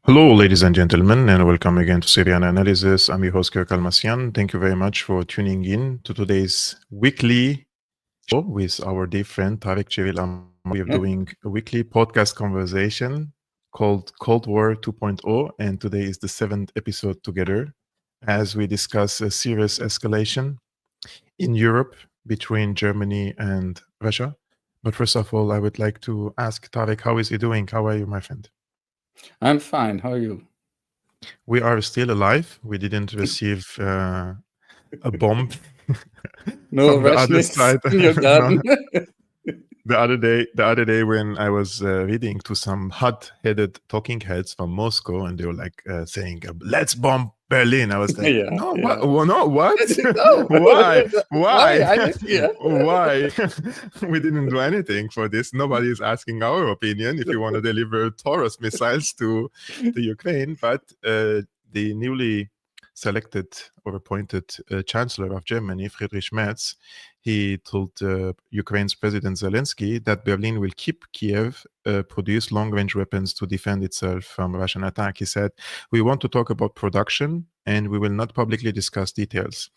Hello, ladies and gentlemen, and welcome again to Syriana Analysis. I'm your host, Kevork Almassian. Thank you very much for tuning in to today's weekly show with our dear friend Tarik Cyril Amar. We are doing a weekly podcast conversation called Cold War 2.0, and today is the 7th episode together as we discuss a serious escalation in Europe between Germany and Russia. But first of all, I would like to ask Tarik, how is he doing? How are you, my friend? I'm fine. How are you? We are still alive. We didn't receive a bomb No from the other rashness side. in your No. garden. The other day, when I was reading to some hot-headed talking heads from Moscow, and they were like saying, "Let's bomb Berlin." I was like, Yeah, "No, yeah. what? Well, no, what? No. Why? Why? I Why? live here. Why? We didn't do anything for this. Nobody is asking our opinion if you want to deliver Taurus missiles to Ukraine." But the newly selected or appointed Chancellor of Germany, Friedrich Merz, he told Ukraine's President Zelensky that Berlin will keep Kiev, produce long-range weapons to defend itself from Russian attack. He said, "We want to talk about production and we will not publicly discuss details."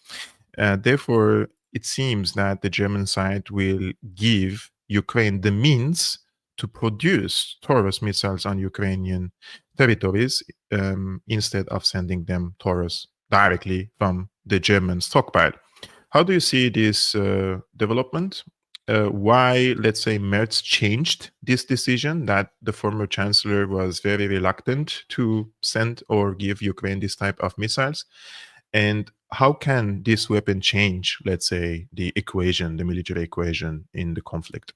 Therefore, it seems that the German side will give Ukraine the means to produce Taurus missiles on Ukrainian territories instead of sending them Taurus directly from the German stockpile. How do you see this development? Why, let's say, Merz changed this decision that the former chancellor was very reluctant to send or give Ukraine this type of missiles? And how can this weapon change, let's say, the equation, the military equation in the conflict?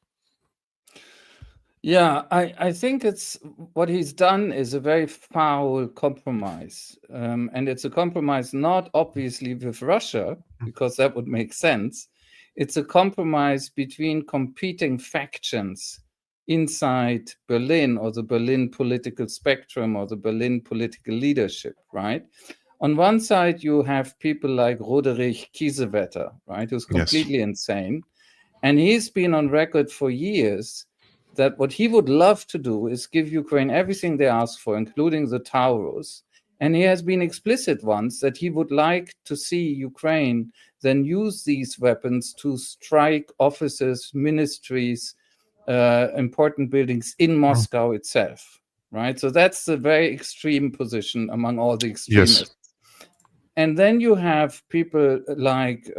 Yeah, I think it's what he's done is a very foul compromise. And it's a compromise not obviously with Russia, because that would make sense. It's a compromise between competing factions inside Berlin or the Berlin political spectrum or the Berlin political leadership, right? On one side, you have people like Roderich Kiesewetter, right, who's completely insane. And he's been on record for years that what he would love to do is give Ukraine everything they ask for, including the Taurus. And he has been explicit once that he would like to see Ukraine then use these weapons to strike offices, ministries, important buildings in Moscow itself, right? So that's a very extreme position among all the extremists. Yes. And then you have people like,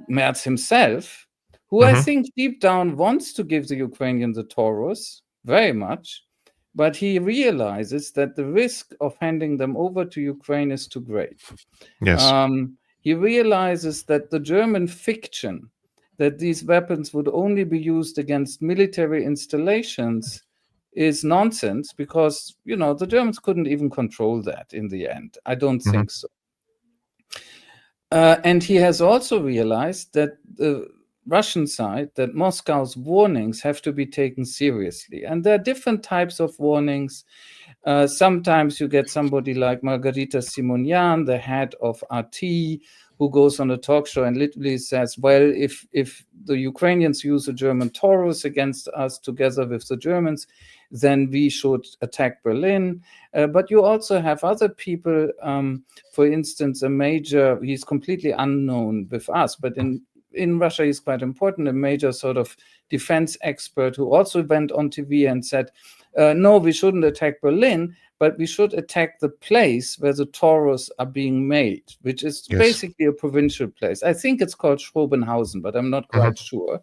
Merz himself, who I think deep down wants to give the Ukrainians the Taurus very much, but he realizes that the risk of handing them over to Ukraine is too great. Yes. He realizes that the German fiction that these weapons would only be used against military installations is nonsense because, the Germans couldn't even control that in the end. I don't think so. And he has also realized that the Russian side, that Moscow's warnings have to be taken seriously. And there are different types of warnings. Sometimes you get somebody like Margarita Simonyan, the head of RT, who goes on a talk show and literally says, well, if the Ukrainians use a German Taurus against us together with the Germans, then we should attack Berlin. But you also have other people, for instance, he's completely unknown with us, but in Russia he's quite important, a major sort of defense expert who also went on TV and said, no, we shouldn't attack Berlin, but we should attack the place where the Taurus are being made, which is basically a provincial place. I think it's called Schrobenhausen, but I'm not quite sure.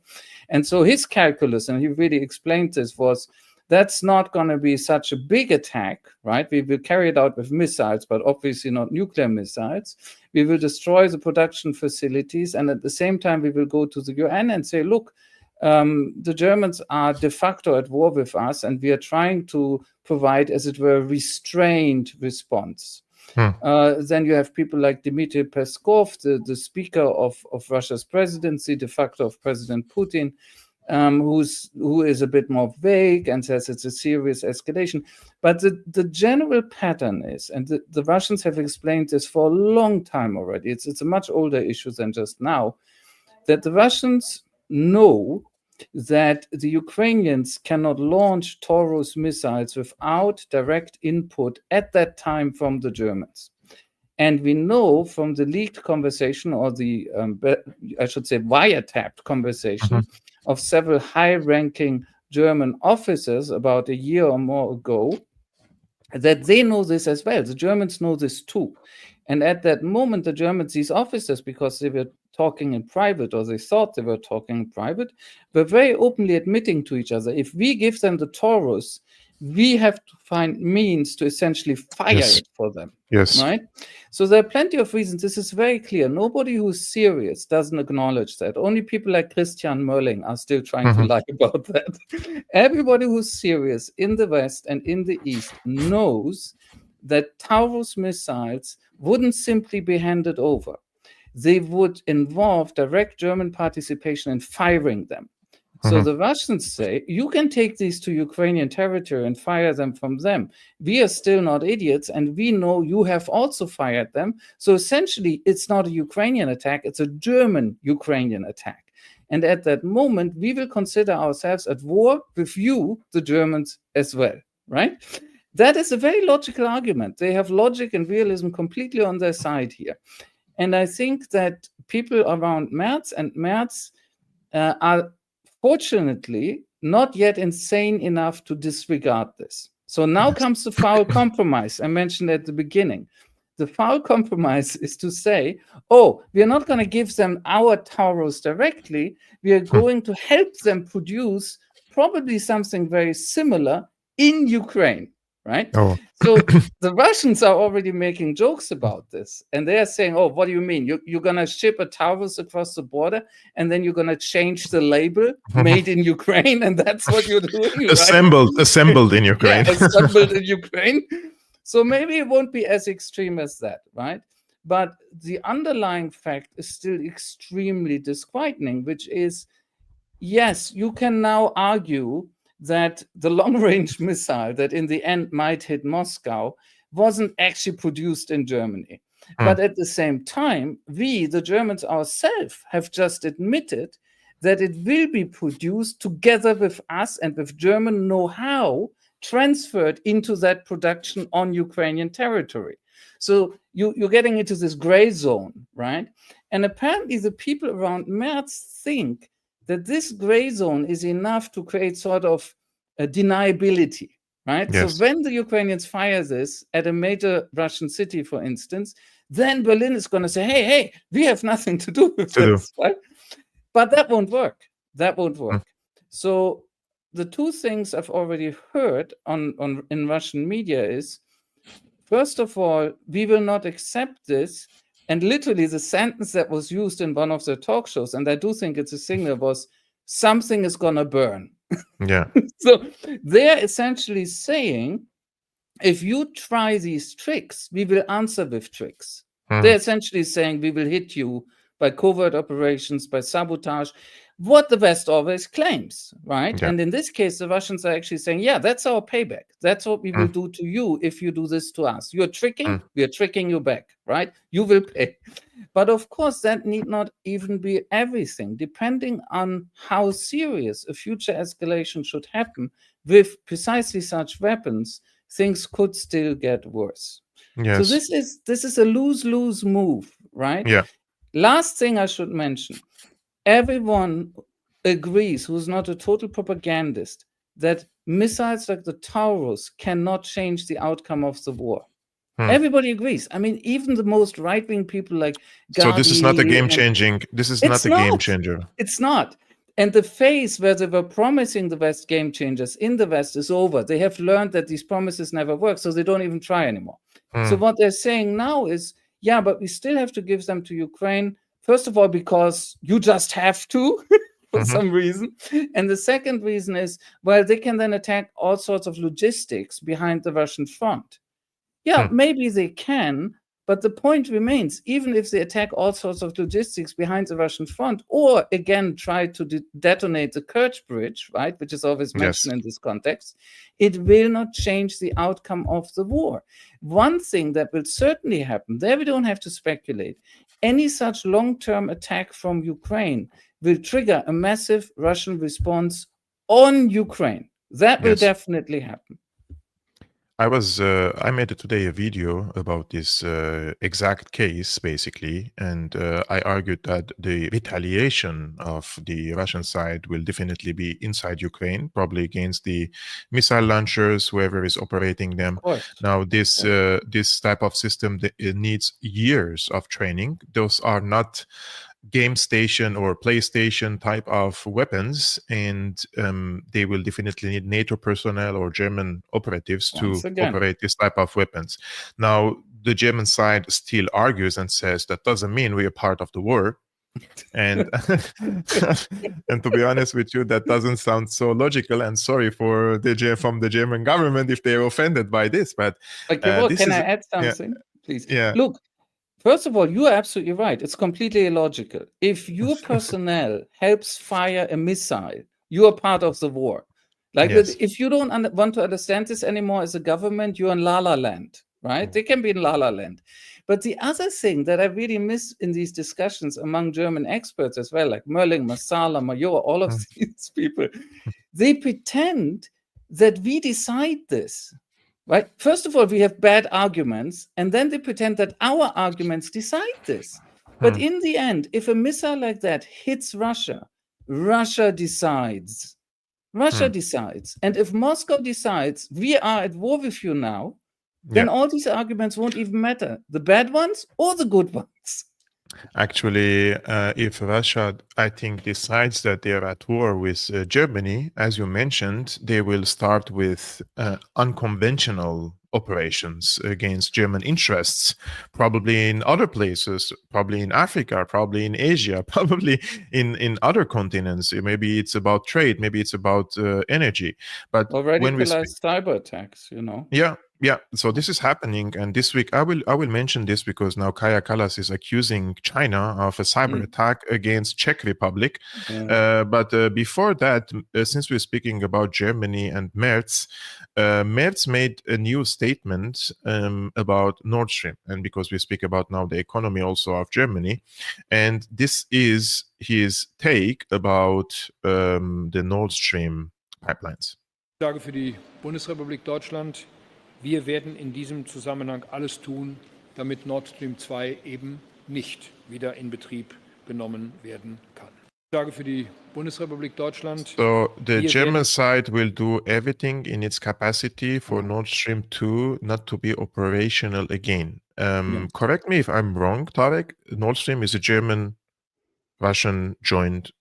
And so his calculus, and he really explained this, was that's not going to be such a big attack, right? We will carry it out with missiles, but obviously not nuclear missiles. We will destroy the production facilities, and at the same time, we will go to the UN and say, look, the Germans are de facto at war with us, and we are trying to provide, as it were, a restrained response. Then you have people like Dmitry Peskov, the speaker of Russia's presidency, de facto of President Putin, who is a bit more vague and says it's a serious escalation. But the general pattern is, and the Russians have explained this for a long time already, it's a much older issue than just now, that the Russians know that the Ukrainians cannot launch Taurus missiles without direct input at that time from the Germans. And we know from the leaked conversation, or the, I should say, wiretapped conversation of several high-ranking German officers about a year or more ago, that they know this as well. The Germans know this too. And at that moment, the Germans, these officers, because they were talking in private, or they thought they were talking in private, were very openly admitting to each other, if we give them the Taurus, we have to find means to essentially fire it for them. Yes. Right? So there are plenty of reasons. This is very clear. Nobody who's serious doesn't acknowledge that. Only people like Christian Mölling are still trying to lie about that. Everybody who's serious in the West and in the East knows that Taurus missiles wouldn't simply be handed over. They would involve direct German participation in firing them. So the Russians say, you can take these to Ukrainian territory and fire them from them. We are still not idiots, and we know you have also fired them. So essentially, it's not a Ukrainian attack, it's a German-Ukrainian attack. And at that moment, we will consider ourselves at war with you, the Germans, as well, right? That is a very logical argument. They have logic and realism completely on their side here. And I think that people around Merz and Merz are fortunately not yet insane enough to disregard this. So now comes the foul compromise I mentioned at the beginning. The foul compromise is to say, oh, we are not going to give them our Taurus directly. We are going to help them produce probably something very similar in Ukraine. Right? Oh. So the Russians are already making jokes about this. And they are saying, oh, what do you mean? You're going to ship a Taurus across the border, and then you're going to change the label, made in Ukraine, and that's what you're doing? Assembled in Ukraine. Yeah, assembled in Ukraine. So maybe it won't be as extreme as that, right? But the underlying fact is still extremely disquieting, which is, yes, you can now argue that the long-range missile that in the end might hit Moscow wasn't actually produced in Germany. But at the same time, we, the Germans ourselves, have just admitted that it will be produced together with us and with German know-how transferred into that production on Ukrainian territory. So you're getting into this gray zone, right? And apparently the people around Merz think that this gray zone is enough to create sort of a deniability, right? Yes. So when the Ukrainians fire this at a major Russian city, for instance, then Berlin is going to say, hey, we have nothing to do with this, right? But that won't work. That won't work. So the two things I've already heard in Russian media is, first of all, we will not accept this. And literally the sentence that was used in one of the talk shows, and I do think it's a signal, was something is going to burn. Yeah. So they're essentially saying, if you try these tricks, we will answer with tricks. They're essentially saying we will hit you by covert operations, by sabotage, what the West always claims, right? Yeah. And in this case, the Russians are actually saying, yeah, that's our payback. That's what we will do to you if you do this to us. You're tricking, we are tricking you back, right? You will pay. But of course, that need not even be everything. Depending on how serious a future escalation should happen with precisely such weapons, things could still get worse. Yes. So this is a lose-lose move, right? Yeah. Last thing I should mention, everyone agrees, who's not a total propagandist, that missiles like the Taurus cannot change the outcome of the war. Everybody agrees. I mean, even the most right-wing people like Gandhi. So this is not a game-changing. This is not a game changer. It's not. And the phase where they were promising the West game changers in the West is over. They have learned that these promises never work, so they don't even try anymore. So what they're saying now is, yeah, but we still have to give them to Ukraine. First of all, because you just have to for some reason. And the second reason is, well, they can then attack all sorts of logistics behind the Russian front. Yeah, maybe they can, but the point remains, even if they attack all sorts of logistics behind the Russian front, or again try to detonate the Kerch Bridge, right, which is always mentioned in this context, it will not change the outcome of the war. One thing that will certainly happen, there we don't have to speculate, any such long-term attack from Ukraine will trigger a massive Russian response on Ukraine. That will definitely happen. I made today a video about this exact case, basically, and I argued that the retaliation of the Russian side will definitely be inside Ukraine, probably against the missile launchers, whoever is operating them. Now, this type of system, it needs years of training. Those are not game station or PlayStation type of weapons, and they will definitely need NATO personnel or German operatives to operate this type of weapons. Now, the German side still argues and says that doesn't mean we are part of the war. And and to be honest with you, that doesn't sound so logical. And sorry for from the German government if they are offended by this. But can I add something, please? Look. First of all, you are absolutely right. It's completely illogical. If your personnel helps fire a missile, you are part of the war. Like, if you don't want to understand this anymore as a government, you're in La La Land, right? They can be in La La Land. But the other thing that I really miss in these discussions among German experts as well, like Mölling, Massala, Major, all of these people, they pretend that we decide this. Right. First of all, we have bad arguments, and then they pretend that our arguments decide this. But in the end, if a missile like that hits Russia, Russia decides. Russia decides. And if Moscow decides we are at war with you now, then all these arguments won't even matter. The bad ones or the good ones. Actually, if Russia, I think, decides that they are at war with Germany, as you mentioned, they will start with unconventional operations against German interests, probably in other places, probably in Africa, probably in Asia, probably in other continents. Maybe it's about trade, maybe it's about energy. But when we cyber attacks, Yeah, so this is happening, and this week I will mention this because now Kaja Kallas is accusing China of a cyber attack against Czech Republic. But before that, since we're speaking about Germany and Merz made a new statement about Nord Stream, and because we speak about now the economy also of Germany, and this is his take about the Nord Stream pipelines. Ich sage für die Bundesrepublik Deutschland: Wir werden in diesem Zusammenhang alles tun, damit Nord Stream 2 eben nicht wieder in Betrieb genommen werden kann. Ich sage für die Bundesrepublik Deutschland. So the German side will do everything in its capacity for Nord Stream 2 not to be operational again. Correct me if I'm wrong, Tarik. Nord Stream is a German-Russian joint.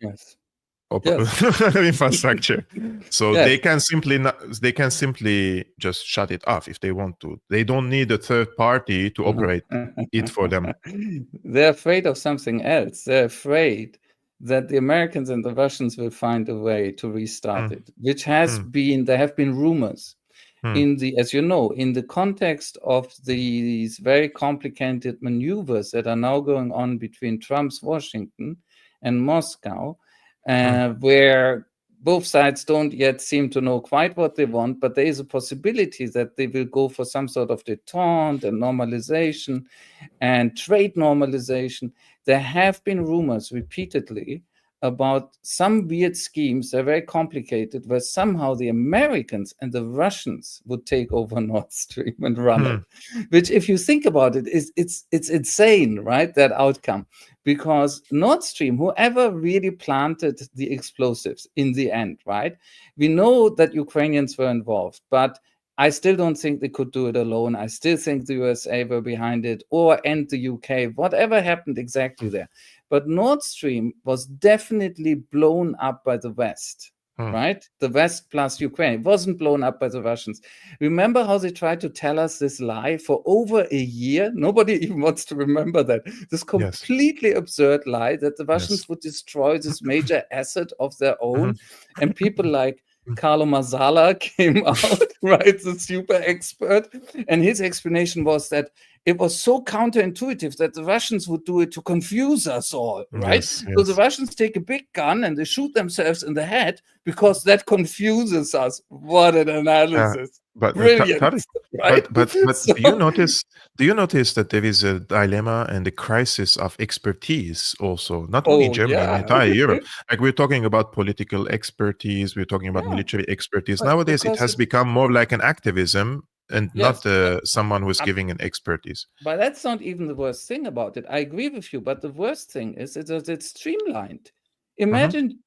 Infrastructure, so they can simply just shut it off if they want to. They don't need a third party to operate it for them. They're afraid of something else. They're afraid that the Americans and the Russians will find a way to restart it, which has been, there have been rumors in the, as you know, in the context of these very complicated maneuvers that are now going on between Trump's Washington and Moscow, where both sides don't yet seem to know quite what they want, but there is a possibility that they will go for some sort of detente and normalization and trade normalization. There have been rumors repeatedly about some weird schemes, they're very complicated, where somehow the Americans and the Russians would take over Nord Stream and run it. Which, if you think about it, it's insane, right, that outcome. Because Nord Stream, whoever really planted the explosives in the end, right, we know that Ukrainians were involved, but I still don't think they could do it alone. I still think the USA were behind it, and the UK, whatever happened exactly there. But Nord Stream was definitely blown up by the West, right? The West plus Ukraine. It wasn't blown up by the Russians. Remember how they tried to tell us this lie for over a year? Nobody even wants to remember that. This completely absurd lie that the Russians would destroy this major asset of their own. And people like Carlo Mazzala came out, right, the super expert, and his explanation was that it was so counterintuitive that the Russians would do it to confuse us all, right? So the Russians take a big gun and they shoot themselves in the head because that confuses us. What an analysis. But Brilliant, Tarik, right? but So, do you notice that there is a dilemma and a crisis of expertise also, not only in oh Germany, in yeah, entire Europe. Like we're talking about political expertise, we're talking about yeah, military expertise. but Nowadays, it because has it, become more like an activism and yes, not someone who's I'm, giving an expertise. but that's not even the worst thing about it. I agree with you, but the worst thing is it's streamlined. Hmm.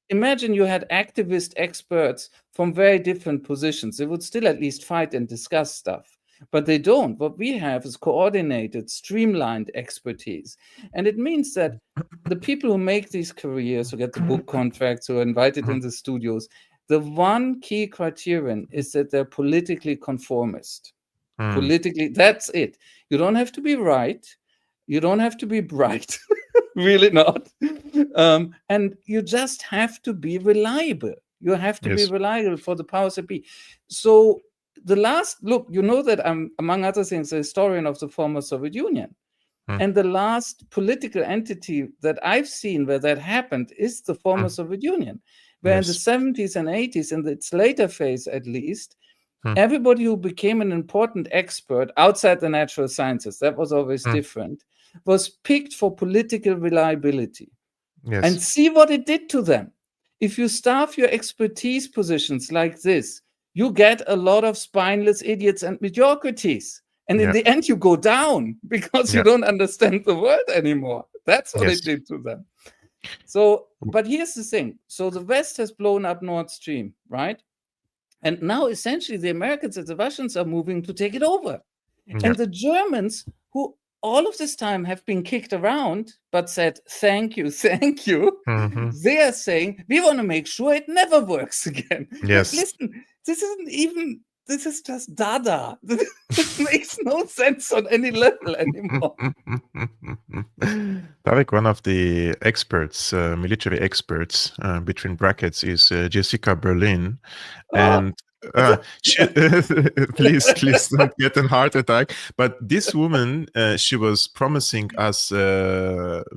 Imagine you had activist experts from very different positions. They would still at least fight and discuss stuff, but they don't. What we have is coordinated, streamlined expertise. And it means that the people who make these careers, who get the book contracts, who are invited in the studios, the one key criterion is that they're politically conformist. Politically, that's it. You don't have to be right. You don't have to be bright. Really not. And you just have to be reliable. You have to be Yes. reliable for the powers that be. So the last look, you know that I'm, among other things, a historian of the former Soviet Union. And the last political entity that I've seen where that happened is the former Soviet Union, where in the Yes. 70s and 80s, in its later phase at least, everybody who became an important expert outside the natural sciences, that was always different, was picked for political reliability. Yes. And see what it did to them. If you staff your expertise positions like this, you get a lot of spineless idiots and mediocrities. And in the end, you go down because you don't understand the world anymore. That's what it did to them. So, but here's the thing. So the West has blown up Nord Stream, right? And now essentially the Americans and the Russians are moving to take it over. And the Germans, who all of this time have been kicked around, but said, thank you, they are saying, we want to make sure it never works again. Yes. Listen, this isn't even, this is just dada. This makes no sense on any level anymore. Tarik, one of the experts, military experts, between brackets, is Jessica Berlin. And please don't get a heart attack. But this woman, she was promising us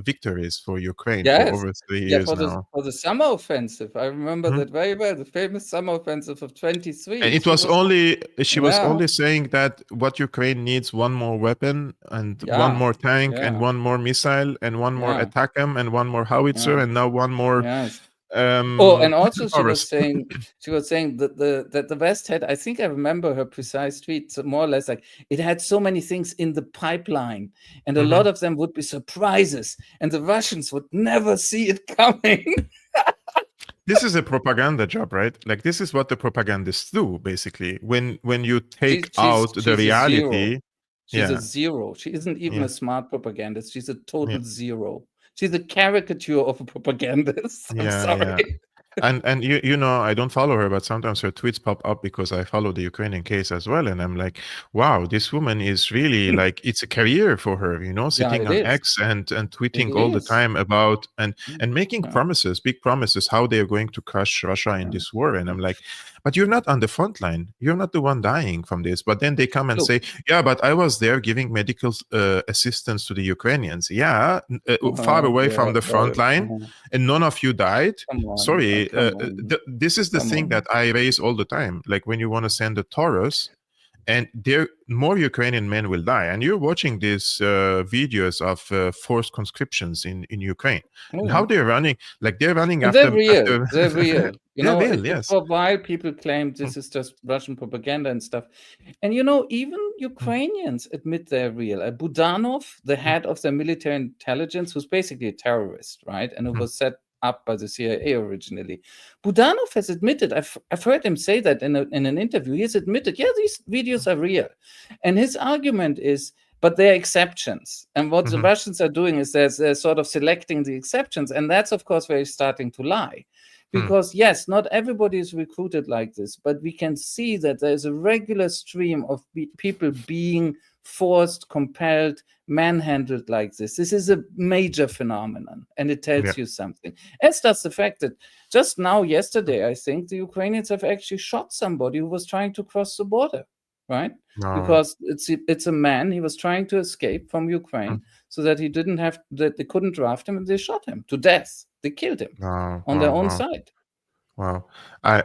victories for Ukraine for over 3 years now. For the summer offensive. I remember that very well, the famous summer offensive of 23. And she was only saying that what Ukraine needs, one more weapon and one more tank and one more missile and one more ATACMS and one more howitzer and now one more. And also she was saying that the West had, I think I remember her precise tweet, more or less like, it had so many things in the pipeline and a lot of them would be surprises and the Russians would never see it coming. This is a propaganda job, right? Like this is what the propagandists do, basically. When you take out the reality. She's a zero. She isn't even a smart propagandist. She's a total zero. She's a caricature of a propagandist. I'm sorry. And you know, I don't follow her, but sometimes her tweets pop up because I follow the Ukrainian case as well. And I'm like, wow, this woman is really like, it's a career for her, you know, sitting on X and tweeting all the time about and making promises, big promises, how they're going to crush Russia in this war. And I'm like, but you're not on the front line. You're not the one dying from this. But then they come and say, yeah, but I was there giving medical assistance to the Ukrainians. Far away from the front line, and none of you died. Sorry, this is the thing that I raise all the time. Like when you want to send a Taurus, and there more Ukrainian men will die. And you're watching these videos of forced conscriptions in Ukraine, and how they're running. Like they're running after. They're real. You know, yes. For a while, people claimed this is just Russian propaganda and stuff. And, you know, even Ukrainians admit they're real. Budanov, the head of the military intelligence, who's basically a terrorist, right? And who was set up by the CIA originally. Budanov has admitted, I've heard him say that in an interview, he has admitted, yeah, these videos are real. And his argument is, but they're exceptions. And what the Russians are doing is they're sort of selecting the exceptions. And that's, of course, where he's starting to lie. Because, yes, not everybody is recruited like this, but we can see that there's a regular stream of people being forced, compelled, manhandled like this. This is a major phenomenon, and it tells you something. As does the fact that just now, yesterday, I think, the Ukrainians have actually shot somebody who was trying to cross the border, right? Because it's a man, he was trying to escape from Ukraine so that that they couldn't draft him, and they shot him to death. They killed him on their own side. Wow.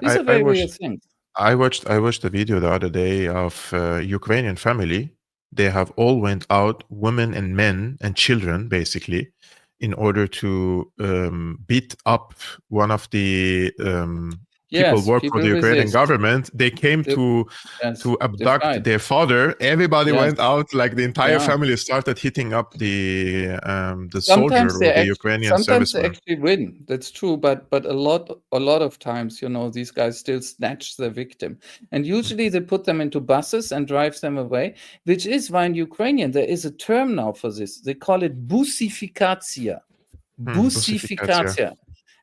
These are very real things. I watched a video the other day of Ukrainian family. They have all went out, women and men and children, basically, in order to beat up one of the people Yes, work for the people Ukrainian resist. government. They came to They abduct fight. their father. Everybody Yes. went out, like the entire Yeah. family started hitting up the soldier Sometimes or they the Ukrainian sometimes they serviceman. actually win. That's true, but a lot of times, these guys still snatch their victim, and usually they put them into buses and drive them away. Which is why in Ukrainian there is a term now for this. They call it busifikacja. Busifikacja.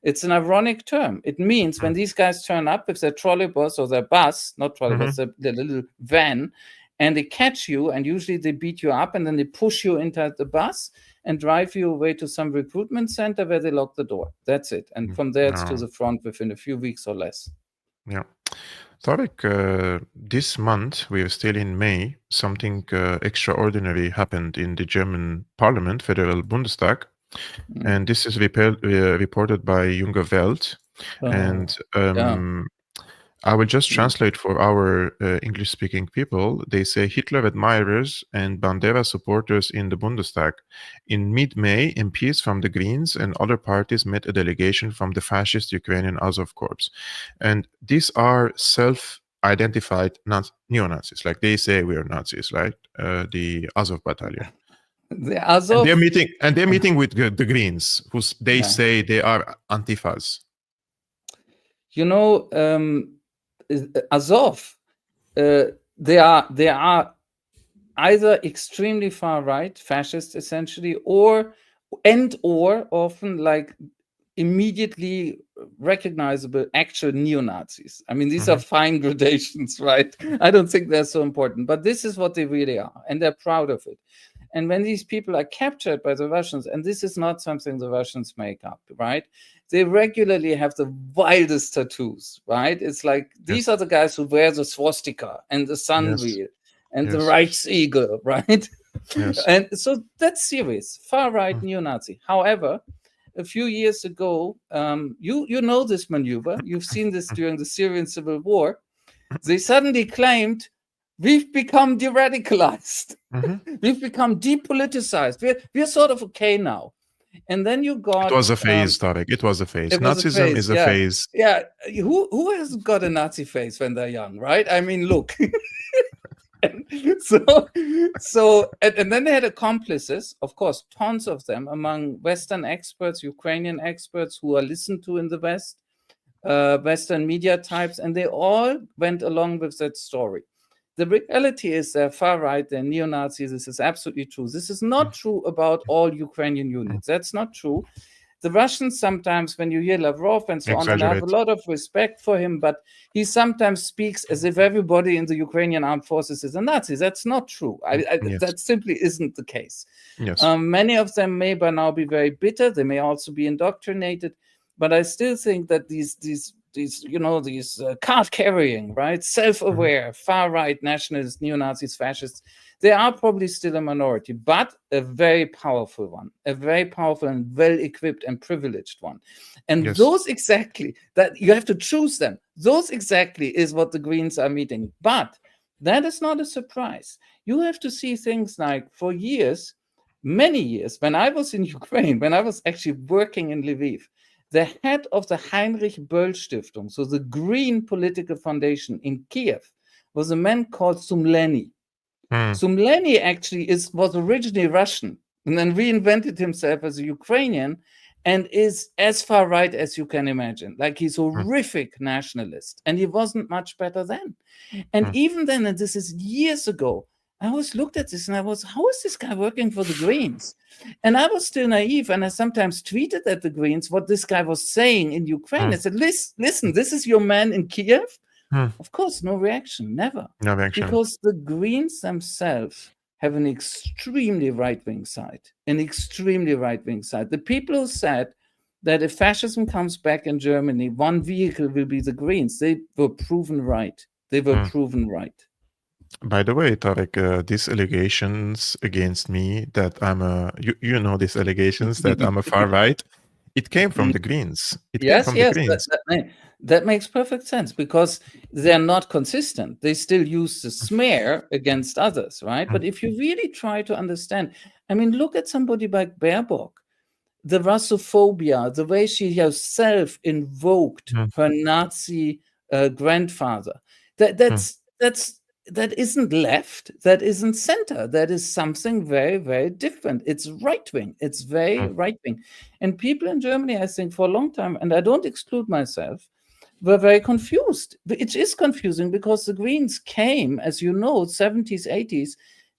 It's an ironic term. It means when these guys turn up with their trolleybus or their bus, not trolleybus, the little van, and they catch you, and usually they beat you up, and then they push you into the bus and drive you away to some recruitment center where they lock the door. That's it. And from there, it's to the front within a few weeks or less. Yeah. Tarik, this month, we are still in May, something extraordinary happened in the German parliament, Federal Bundestag. And this is reported by Junge Welt. And I will just translate for our English-speaking people. They say Hitler admirers and Bandera supporters in the Bundestag. In mid-May, MPs from the Greens and other parties met a delegation from the fascist Ukrainian Azov Corps. And these are self-identified neo-Nazis. Like they say we are Nazis, right? The Azov battalion. The Azov... And they're meeting with the Greens, who they say they are Antifas. Azov, they are either extremely far right, fascist essentially, or often like immediately recognizable actual neo-Nazis. I mean, these are fine gradations, right? I don't think they're so important, but this is what they really are, and they're proud of it. And when these people are captured by the Russians, and this is not something the Russians make up, right? They regularly have the wildest tattoos, right? It's like, these are the guys who wear the swastika and the sun wheel and the Reichseagle, right? And so that's serious, far-right neo-Nazi. However, a few years ago, you know this maneuver, you've seen this during the Syrian civil war, they suddenly claimed, we've become de-radicalized. We've become depoliticized. We're sort of okay now. And then you got... It was a phase, Tarik. It was a phase. Nazism is a phase. Yeah. Who hasn't got a Nazi phase when they're young, right? I mean, look. And then they had accomplices, of course, tons of them among Western experts, Ukrainian experts who are listened to in the West, Western media types, and they all went along with that story. The reality is they're far right, they're neo-Nazis. This is absolutely true. This is not true about all Ukrainian units. That's not true. The Russians sometimes, when you hear Lavrov and so on, and I have a lot of respect for him, but he sometimes speaks as if everybody in the Ukrainian armed forces is a Nazi. That's not true. That simply isn't the case. Many of them may by now be very bitter. They may also be indoctrinated, but I still think that these card-carrying, right, self-aware, far-right nationalists, neo-Nazis, fascists, they are probably still a minority, but a very powerful one, a very powerful and well-equipped and privileged one. And those exactly, that you have to choose them, those exactly is what the Greens are meeting. But that is not a surprise. You have to see things like, for years, many years, when I was in Ukraine, when I was actually working in Lviv, the head of the Heinrich Böll Stiftung, so the Green Political Foundation in Kiev, was a man called Sumleny. Sumleny actually was originally Russian and then reinvented himself as a Ukrainian and is as far right as you can imagine. Like, he's a horrific nationalist, and he wasn't much better then. And even then, and this is years ago, I always looked at this and how is this guy working for the Greens? And I was still naive, and I sometimes tweeted at the Greens what this guy was saying in Ukraine. I said, listen, this is your man in Kiev? Of course, no reaction, never. No reaction. Because the Greens themselves have an extremely right-wing side, The people who said that if fascism comes back in Germany, one vehicle will be the Greens, they were proven right. By the way, Tarik, these allegations against me that I'm these allegations that I'm a far right, it came from the Greens. That makes perfect sense because they're not consistent. They still use the smear against others, right? But if you really try to understand, I mean, look at somebody like Baerbock, the Russophobia, the way she herself invoked her Nazi grandfather. That isn't left, that isn't center, that is something very, very different. It's right-wing, it's very right-wing. And people in Germany, I think, for a long time, and I don't exclude myself, were very confused. It is confusing because the Greens came, as you know, 70s, 80s,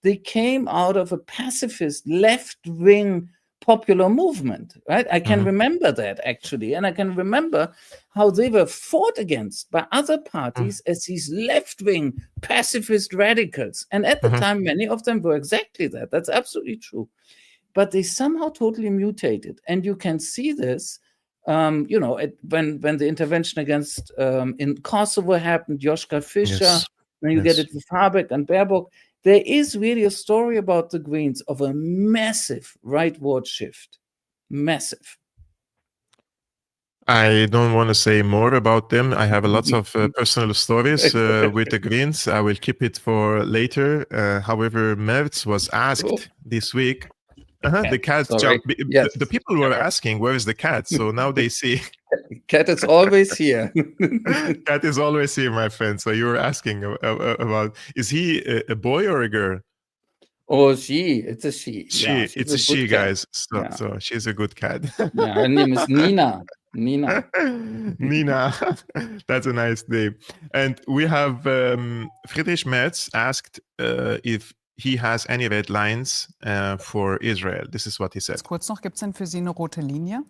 they came out of a pacifist left-wing popular movement, right? I can remember that actually. And I can remember how they were fought against by other parties as these left-wing pacifist radicals. And at the time, many of them were exactly that. That's absolutely true. But they somehow totally mutated. And you can see this, when the intervention against in Kosovo happened, Joschka Fischer, when you get it with Habeck and Baerbock, there is really a story about the Greens of a massive rightward shift. Massive. I don't want to say more about them. I have lots of personal stories with the Greens. I will keep it for later. However, Merz was asked this week. The cat jumped. Yes. The people were asking, where is the cat? So now they see. Cat is always here. Cat is always here, my friend. So you were asking about, is he a boy or a girl? Oh, she. It's a she. It's a she, guys. So she's a good cat. Her name is Nina. Nina. That's a nice name. And we have Friedrich Merz asked if he has any red lines for Israel. This is what he said. Kurz noch, gibt es denn für Sie eine rote Linie?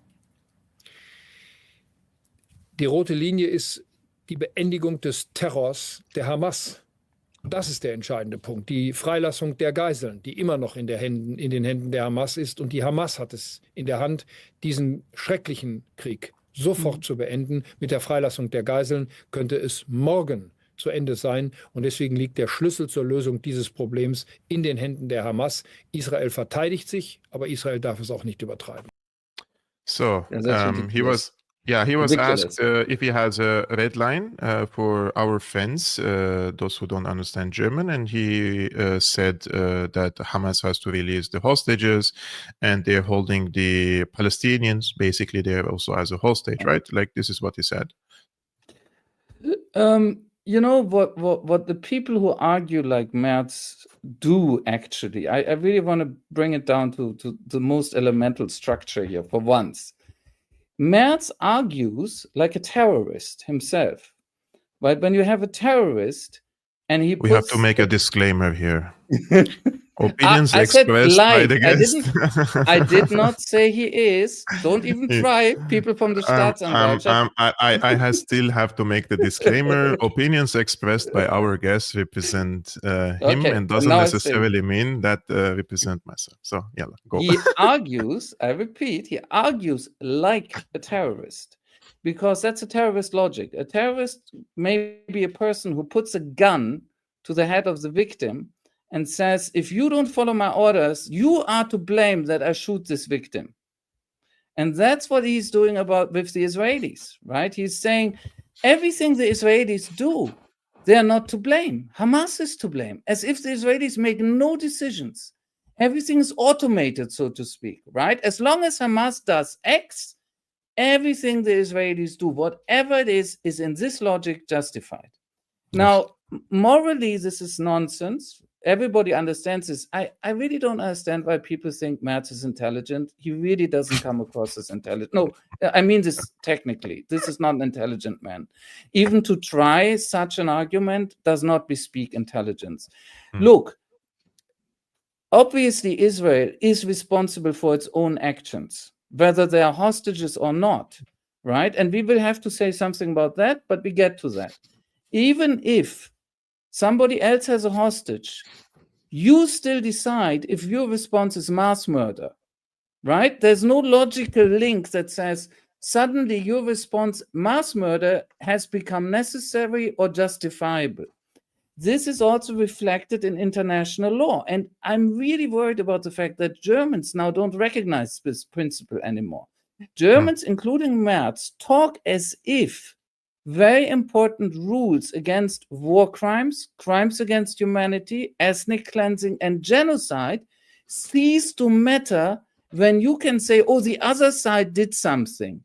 Die rote Linie ist die Beendigung des Terrors der Hamas. Das ist der entscheidende Punkt. Die Freilassung der Geiseln, die immer noch in den Händen der Hamas ist. Und die Hamas hat es in der Hand, diesen schrecklichen Krieg sofort zu beenden. Mit der Freilassung der Geiseln könnte es morgen zu Ende sein. Und deswegen liegt der Schlüssel zur Lösung dieses Problems in den Händen der Hamas. Israel verteidigt sich, aber Israel darf es auch nicht übertreiben. So, he was asked if he has a red line for our fans, those who don't understand German, and he said that Hamas has to release the hostages, and they're holding the Palestinians basically there also as a hostage, right? Like this is what he said. You know what the people who argue like Merz do actually. I really want to bring it down to the most elemental structure here for once. Merz argues like a terrorist himself, right? When you have a terrorist and we have to make a disclaimer here. Opinions expressed by the guest. I did not say he is. Don't even try. People from the Staatsanwaltschaft. I still have to make the disclaimer. Opinions expressed by our guests represent him and doesn't necessarily mean that represent myself. So, yeah, go. He argues, I repeat, he argues like a terrorist because that's a terrorist logic. A terrorist may be a person who puts a gun to the head of the victim and says, if you don't follow my orders, you are to blame that I shoot this victim. And that's what he's doing with the Israelis, right? He's saying everything the Israelis do, they are not to blame. Hamas is to blame, as if the Israelis make no decisions. Everything is automated, so to speak, right? As long as Hamas does X, everything the Israelis do, whatever it is in this logic justified. Now, morally, this is nonsense. Everybody understands this. I really don't understand why people think Merz is intelligent. He really doesn't come across as intelligent. No, I mean this technically. This is not an intelligent man. Even to try such an argument does not bespeak intelligence. Look, obviously Israel is responsible for its own actions, whether they are hostages or not, right? And we will have to say something about that, but we get to that. Even if somebody else has a hostage, you still decide if your response is mass murder, right? There's no logical link that says suddenly your response, mass murder, has become necessary or justifiable. This is also reflected in international law. And I'm really worried about the fact that Germans now don't recognize this principle anymore. Germans, including Merz, talk as if very important rules against war crimes, crimes against humanity, ethnic cleansing, and genocide cease to matter when you can say, oh, the other side did something.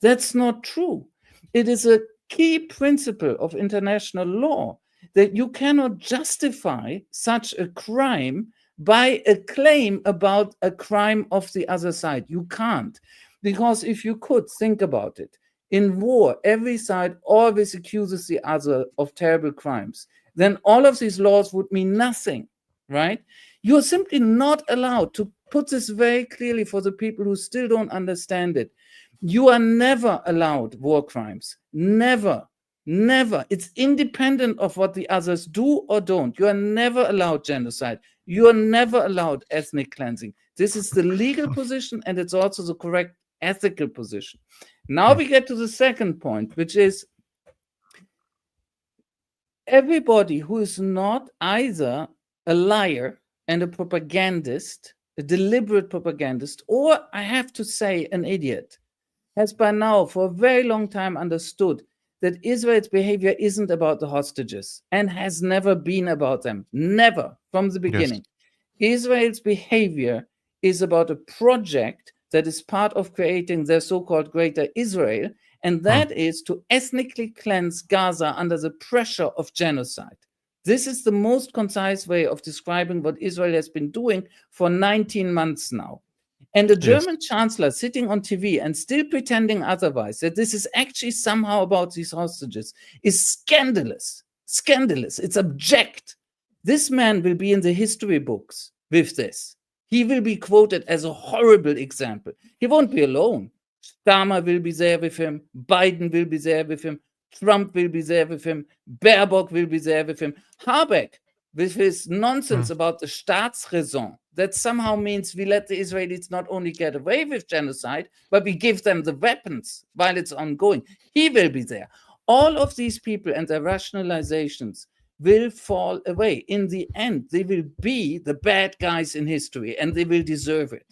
That's not true. It is a key principle of international law that you cannot justify such a crime by a claim about a crime of the other side. You can't. Because if you could, think about it. In war, every side always accuses the other of terrible crimes. Then all of these laws would mean nothing, right? You're simply not allowed to put this very clearly for the people who still don't understand it. You are never allowed war crimes. Never. Never. It's independent of what the others do or don't. You are never allowed genocide. You are never allowed ethnic cleansing. This is the legal position, and it's also the correct ethical position. Now we get to the second point, which is everybody who is not either a liar and a propagandist, a deliberate propagandist, or I have to say an idiot, has by now for a very long time understood that Israel's behavior isn't about the hostages and has never been about them. Never, from the beginning. Yes. Israel's behavior is about a project that is part of creating their so-called Greater Israel, and that is to ethnically cleanse Gaza under the pressure of genocide. This is the most concise way of describing what Israel has been doing for 19 months now. And the German chancellor sitting on TV and still pretending otherwise, that this is actually somehow about these hostages, is scandalous. Scandalous. It's abject. This man will be in the history books with this. He will be quoted as a horrible example. He won't be alone. Starmer will be there with him. Biden will be there with him. Trump will be there with him. Baerbock will be there with him. Habeck, with his nonsense about the Staatsräson, that somehow means we let the Israelis not only get away with genocide, but we give them the weapons while it's ongoing. He will be there. All of these people and their rationalizations will fall away. In the end, they will be the bad guys in history, and they will deserve it.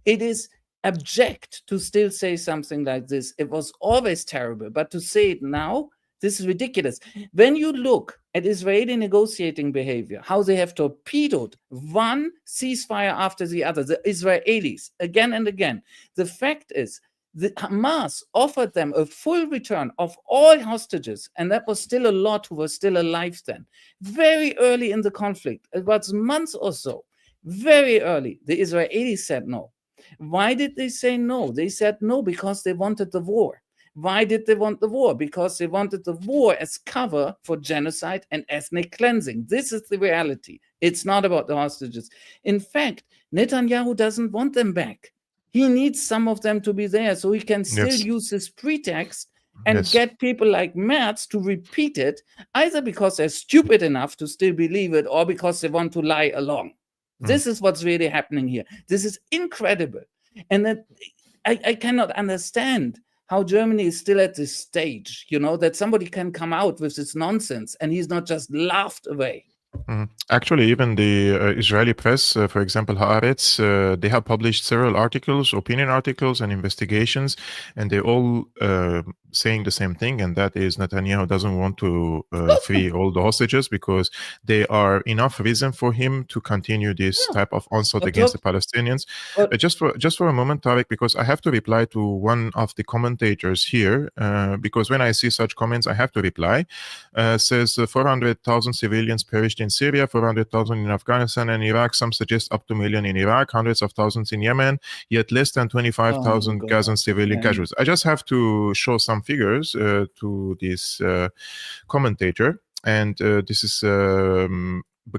It is abject to still say something like this. It was always terrible, but to say it now, this is ridiculous. When you look at Israeli negotiating behavior, how they have torpedoed one ceasefire after the other, the Israelis, again and again, the fact is that Hamas offered them a full return of all hostages, and that was still a lot who were still alive then. Very early in the conflict, it was months or so, very early, the Israelis said no. Why did they say no? They said no because they wanted the war. Why did they want the war? Because they wanted the war as cover for genocide and ethnic cleansing. This is the reality. It's not about the hostages. In fact, Netanyahu doesn't want them back. He needs some of them to be there so he can still use this pretext and get people like Merz to repeat it, either because they're stupid enough to still believe it or because they want to lie along. This is what's really happening here. This is incredible. And that I cannot understand how Germany is still at this stage, you know, that somebody can come out with this nonsense and he's not just laughed away. Actually, even the Israeli press, for example, Haaretz, they have published several articles, opinion articles and investigations, and they're all saying the same thing, and that is Netanyahu doesn't want to free all the hostages because they are enough reason for him to continue this type of onslaught against the Palestinians. Just for a moment, Tarik, because I have to reply to one of the commentators here, because when I see such comments, I have to reply. Says 400,000 civilians perished in Syria, 400,000 in Afghanistan and Iraq. Some suggest up to 1 million in Iraq, hundreds of thousands in Yemen, yet less than 25,000 Gazan civilian casualties. I just have to show some figures to this commentator, and this is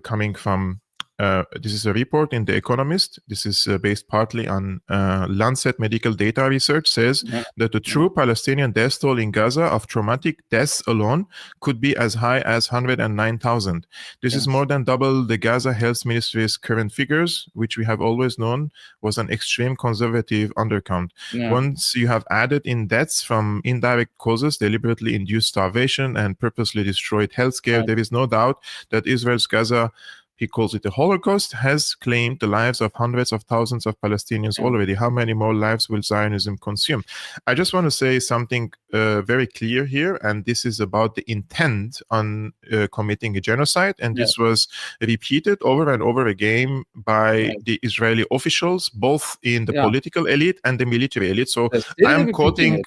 coming from this is a report in The Economist. This is based partly on Lancet Medical Data Research, says that the true Palestinian death toll in Gaza of traumatic deaths alone could be as high as 109,000. This is more than double the Gaza Health Ministry's current figures, which we have always known was an extreme conservative undercount. Once you have added in deaths from indirect causes, deliberately induced starvation and purposely destroyed healthcare, there is no doubt that Israel's Gaza he calls it a Holocaust, has claimed the lives of hundreds of thousands of Palestinians already. How many more lives will Zionism consume? I just want to say something very clear here, and this is about the intent on committing a genocide, and this was repeated over and over again by the Israeli officials, both in the political elite and the military elite. So I'm quoting...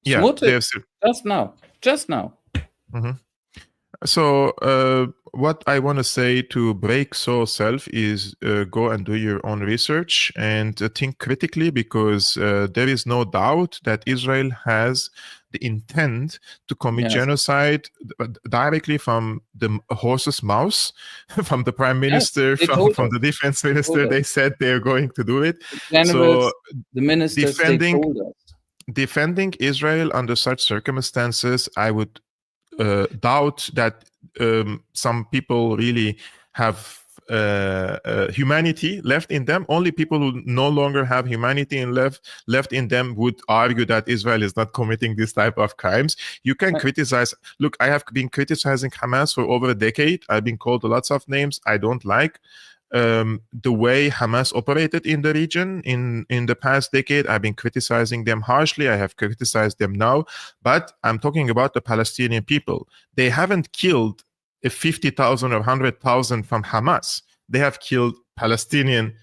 Just now. Mm-hmm. So what I want to say to break self is go and do your own research and think critically, because there is no doubt that Israel has the intent to commit genocide directly from the horse's mouth, from the prime minister, from the defense minister. They said they're going to do it. So the ministers, defending Israel under such circumstances, I would doubt that some people really have humanity left in them. Only people who no longer have humanity left in them would argue that Israel is not committing this type of crimes. You can criticize. Look, I have been criticizing Hamas for over a decade. I've been called lots of names I don't like. The way Hamas operated in the region in the past decade, I've been criticizing them harshly. I have criticized them now, but I'm talking about the Palestinian people. They haven't killed 50,000 or 100,000 from Hamas. They have killed Palestinian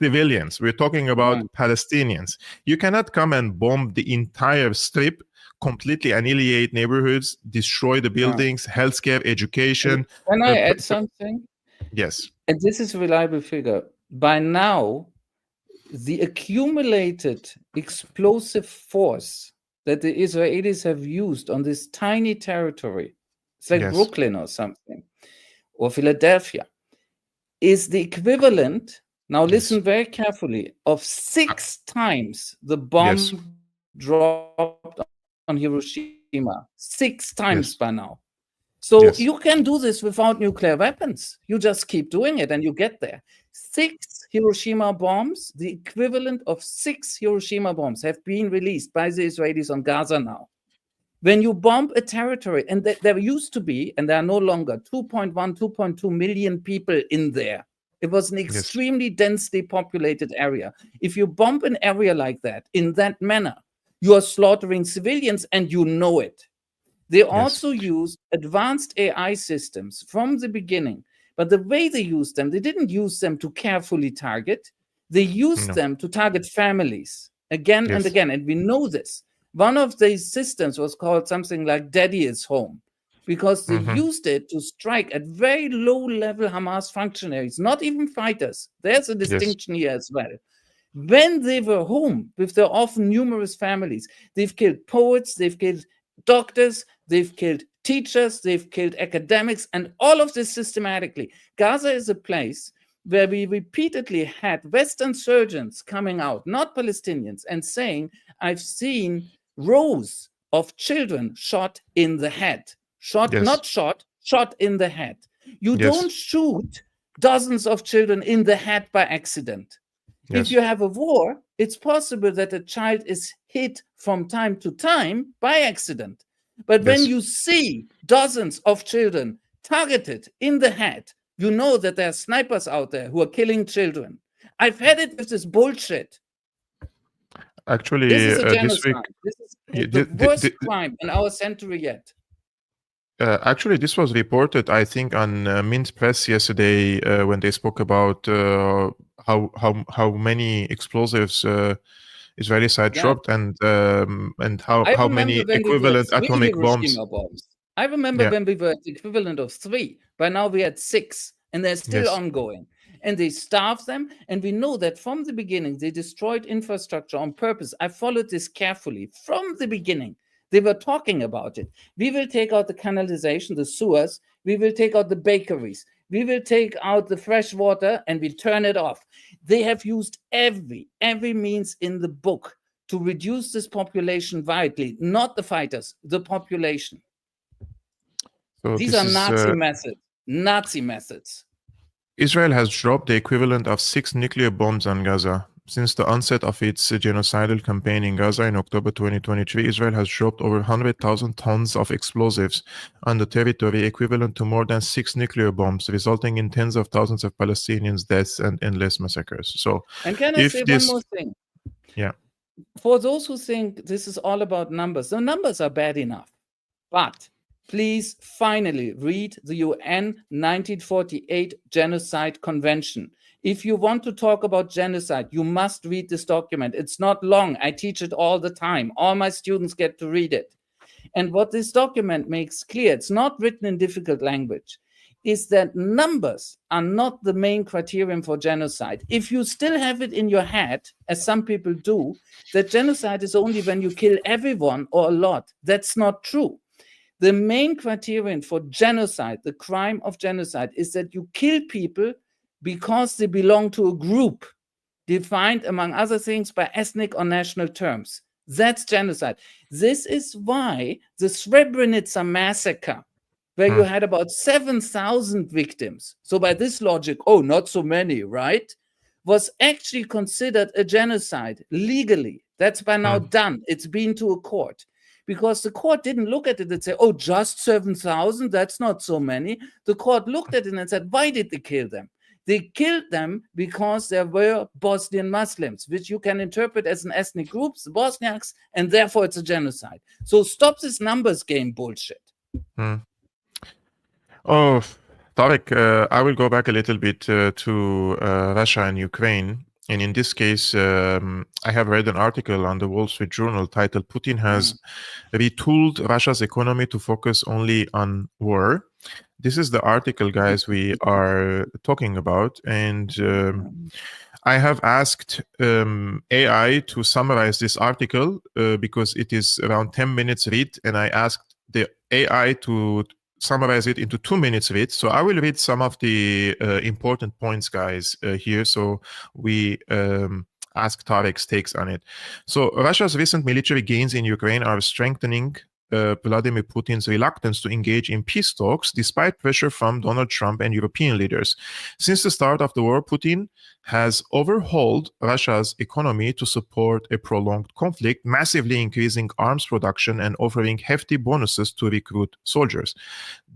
civilians. We're talking about Palestinians. You cannot come and bomb the entire strip, completely annihilate neighborhoods, destroy the buildings, healthcare, education. Can I add something? Yes. And this is a reliable figure. By now, the accumulated explosive force that the Israelis have used on this tiny territory, it's like Brooklyn or something, or Philadelphia, is the equivalent, now listen very carefully, of 6 times the bomb dropped on Hiroshima. 6 times by now. So you can do this without nuclear weapons. You just keep doing it and you get there. 6 Hiroshima bombs, the equivalent of 6 Hiroshima bombs, have been released by the Israelis on Gaza now. When you bomb a territory, and there used to be, and there are no longer, 2.1, 2.2 million people in there. It was an extremely densely populated area. If you bomb an area like that, in that manner, you are slaughtering civilians and you know it. They also used advanced AI systems from the beginning, but the way they used them, they didn't use them to carefully target. They used them to target families again and again, and we know this. One of these systems was called something like Daddy is Home, because they used it to strike at very low-level Hamas functionaries, not even fighters. There's a distinction here as well. When they were home with their often numerous families, they've killed poets, they've killed doctors, they've killed teachers, they've killed academics, and all of this systematically. Gaza is a place where we repeatedly had Western surgeons coming out, not Palestinians, and saying, I've seen rows of children shot in the head. Not shot, shot in the head. You don't shoot dozens of children in the head by accident. If you have a war, it's possible that a child is hit from time to time by accident. But when you see dozens of children targeted in the head, you know that there are snipers out there who are killing children. I've had it with this bullshit. Actually, this is a genocide. This week, this is the worst crime in our century yet. Actually, this was reported, I think, on Mint Press yesterday when they spoke about how many explosives Israeli side dropped and how many equivalent atomic bombs. I remember when we were at the equivalent of 3. By now we had 6, and they're still ongoing. And they starved them, and we know that from the beginning they destroyed infrastructure on purpose. I followed this carefully from the beginning. They were talking about it. We will take out the canalization, the sewers. We will take out the bakeries. We will take out the fresh water and we turn it off. They have used every means in the book to reduce this population vitally, not the fighters, the population. So these are Nazi methods. Israel has dropped the equivalent of 6 nuclear bombs on Gaza. Since the onset of its genocidal campaign in Gaza in October 2023, Israel has dropped over 100,000 tons of explosives on the territory, equivalent to more than 6 nuclear bombs, resulting in tens of thousands of Palestinians' deaths and endless massacres. So, And can I if say this, one more thing? yeah, For those who think this is all about numbers, the numbers are bad enough. But please finally read the UN 1948 Genocide Convention. If you want to talk about genocide, you must read this document. It's not long. I teach it all the time. All my students get to read it. And what this document makes clear, it's not written in difficult language, is that numbers are not the main criterion for genocide. If you still have it in your head, as some people do, that genocide is only when you kill everyone or a lot, that's not true. The main criterion for genocide, the crime of genocide, is that you kill people because they belong to a group defined, among other things, by ethnic or national terms. That's genocide. This is why the Srebrenica massacre, where you had about 7,000 victims, so by this logic, oh, not so many, right, was actually considered a genocide legally. That's by now done. It's been to a court. Because the court didn't look at it and say, oh, just 7,000, that's not so many. The court looked at it and said, why did they kill them? They killed them because there were Bosnian Muslims, which you can interpret as an ethnic group, the Bosniaks, and therefore it's a genocide. So stop this numbers game bullshit. Oh, Tarik, I will go back a little bit to Russia and Ukraine. And in this case, I have read an article on the Wall Street Journal titled Putin has retooled Russia's economy to focus only on war. This is the article, guys, we are talking about. And I have asked AI to summarize this article because it is around 10 minutes read. And I asked the AI to summarize it into 2 minutes read. So I will read some of the important points, guys, here. So we ask Tarik's takes on it. So Russia's recent military gains in Ukraine are strengthening Vladimir Putin's reluctance to engage in peace talks despite pressure from Donald Trump and European leaders. Since the start of the war, Putin has overhauled Russia's economy to support a prolonged conflict, massively increasing arms production and offering hefty bonuses to recruit soldiers.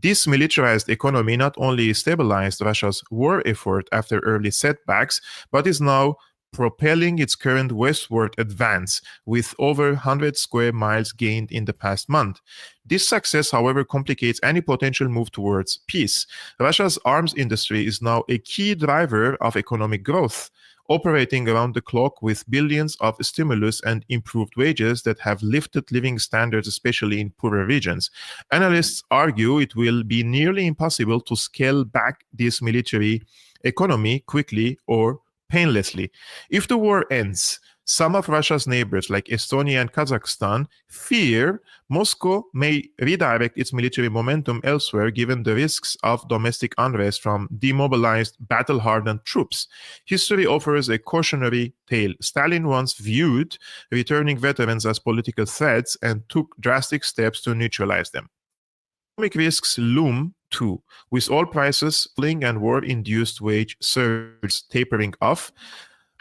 This militarized economy not only stabilized Russia's war effort after early setbacks, but is now propelling its current westward advance with over 100 square miles gained in the past month. This success, however, complicates any potential move towards peace. Russia's arms industry is now a key driver of economic growth, operating around the clock with billions of stimulus and improved wages that have lifted living standards, especially in poorer regions. Analysts argue it will be nearly impossible to scale back this military economy quickly or painlessly. If the war ends, some of Russia's neighbors like Estonia and Kazakhstan fear Moscow may redirect its military momentum elsewhere given the risks of domestic unrest from demobilized, battle-hardened troops. History offers a cautionary tale. Stalin once viewed returning veterans as political threats and took drastic steps to neutralize them. Economic risks loom too, with oil prices falling and war-induced wage surge tapering off.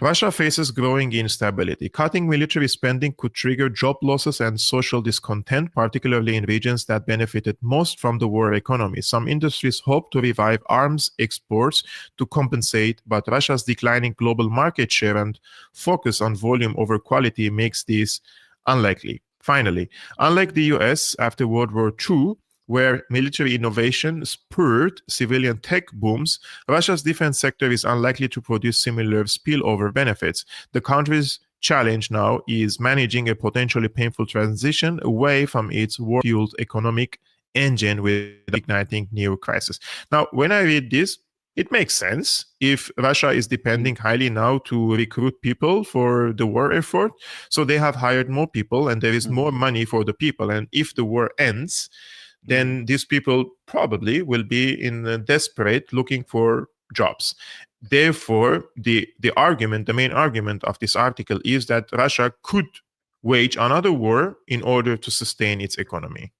Russia faces growing instability. Cutting military spending could trigger job losses and social discontent, particularly in regions that benefited most from the war economy. Some industries hope to revive arms exports to compensate, but Russia's declining global market share and focus on volume over quality makes this unlikely. Finally, unlike the US after World War II, where military innovation spurred civilian tech booms, Russia's defense sector is unlikely to produce similar spillover benefits. The country's challenge now is managing a potentially painful transition away from its war-fueled economic engine with igniting new crisis. Now, when I read this, it makes sense if Russia is depending highly now to recruit people for the war effort. So they have hired more people and there is more money for the people. And if the war ends, then these people probably will be in desperate looking for jobs. Therefore, the main argument of this article is that Russia could wage another war in order to sustain its economy.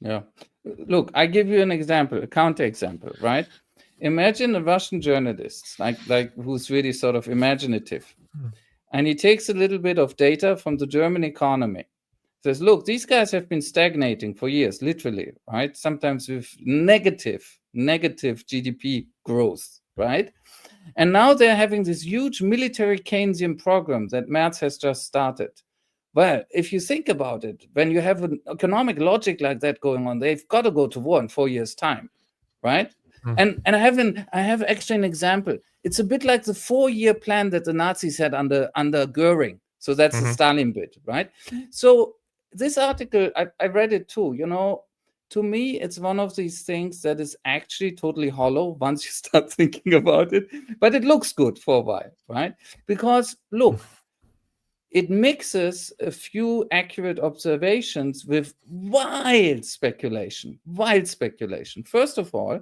Yeah. Look, I give you an example, a counterexample, right? Imagine a Russian journalist, like who's really sort of imaginative, And he takes a little bit of data from the German economy. Says, look, these guys have been stagnating for years, literally, right? Sometimes with negative GDP growth, right? And now they're having this huge military Keynesian program that Merz has just started. Well, if you think about it, when you have an economic logic like that going on, they've got to go to war in 4 years' time, right? And I have actually an example. It's a bit like the 4-year plan that the Nazis had under Goering. So that's the Stalin bit, right? So this article, I read it too. You know, to me, it's one of these things that is actually totally hollow once you start thinking about it. But it looks good for a while, right? Because look, it mixes a few accurate observations with wild speculation. First of all,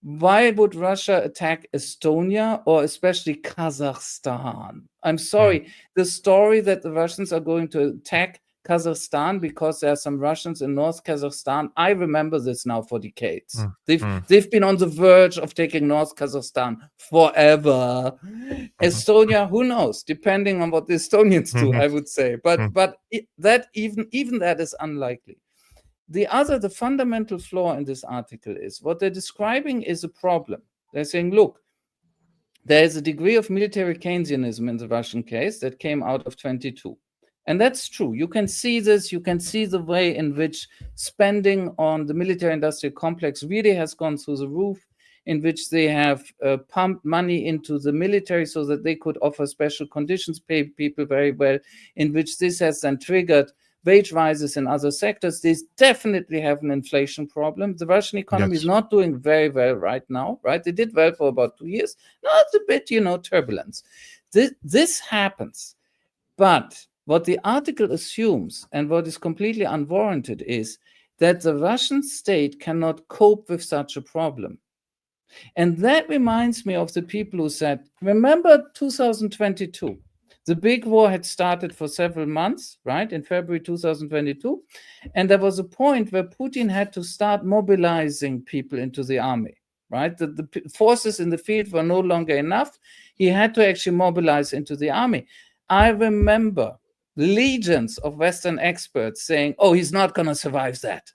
why would Russia attack Estonia or especially Kazakhstan? I'm sorry, the story that the Russians are going to attack Kazakhstan because there are some Russians in North Kazakhstan, I remember this now for decades. They've been on the verge of taking North Kazakhstan forever. Estonia, who knows? Depending on what the Estonians do, I would say. But that even that is unlikely. The fundamental flaw in this article is what they're describing is a problem. They're saying, look, there is a degree of military Keynesianism in the Russian case that came out of 22. And that's true. You can see this. You can see the way in which spending on the military-industrial complex really has gone through the roof, in which they have pumped money into the military so that they could offer special conditions, pay people very well, in which this has then triggered wage rises in other sectors. They definitely have an inflation problem. The Russian economy is not doing very well right now, right? They did well for about 2 years. Now it's a bit, turbulence. This happens. But what the article assumes, and what is completely unwarranted, is that the Russian state cannot cope with such a problem. And that reminds me of the people who said, remember 2022? The big war had started for several months, right, in February 2022. And there was a point where Putin had to start mobilizing people into the army, right? The forces in the field were no longer enough. He had to actually mobilize into the army. I remember legions of Western experts saying, oh, he's not going to survive that.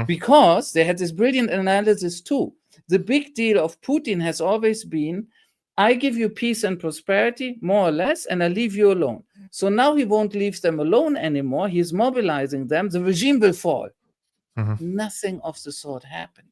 Because they had this brilliant analysis too. The big deal of Putin has always been, I give you peace and prosperity, more or less, and I leave you alone. So now he won't leave them alone anymore. He's mobilizing them. The regime will fall. Nothing of the sort happened.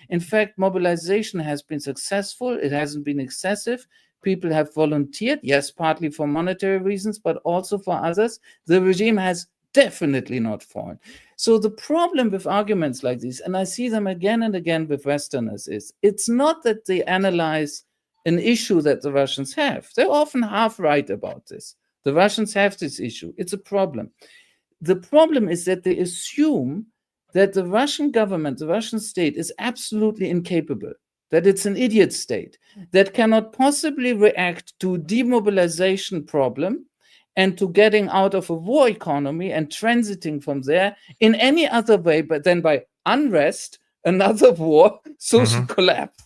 In fact, mobilization has been successful. It hasn't been excessive. People have volunteered, yes, partly for monetary reasons, but also for others. The regime has definitely not fallen. So the problem with arguments like these, and I see them again and again with Westerners, is it's not that they analyze an issue that the Russians have. They're often half right about this. The Russians have this issue. It's a problem. The problem is that they assume that the Russian government, the Russian state, is absolutely incapable, that it's an idiot state that cannot possibly react to demobilization problem and to getting out of a war economy and transiting from there in any other way but then by unrest, another war, social collapse.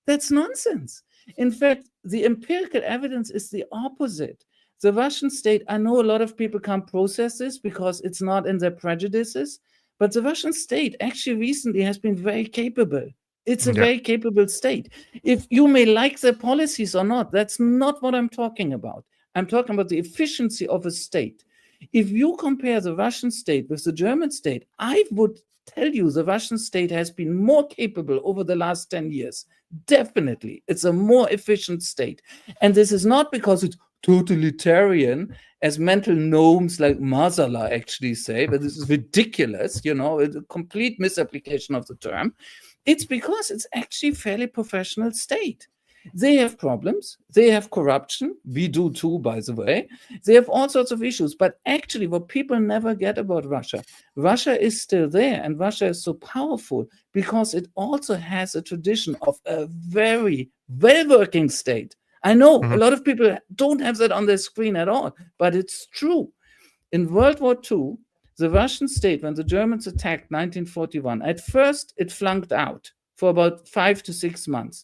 That's nonsense. In fact, the empirical evidence is the opposite. The Russian state, I know a lot of people can't process this because it's not in their prejudices, but the Russian state actually recently has been very capable. It's a very capable state. If you may like their policies or not, that's not what I'm talking about. I'm talking about the efficiency of a state. If you compare the Russian state with the German state, I would tell you the Russian state has been more capable over the last 10 years. Definitely. It's a more efficient state. And this is not because it's totalitarian, as mental gnomes like Mazala actually say, but this is ridiculous, a complete misapplication of the term. It's because it's actually a fairly professional state. They have problems. They have corruption. We do too, by the way. They have all sorts of issues. But actually, what people never get about Russia, Russia is still there. And Russia is so powerful because it also has a tradition of a very well-working state. I know a lot of people don't have that on their screen at all, but it's true. In World War II, the Russian state, when the Germans attacked 1941, at first it flunked out for about 5 to 6 months.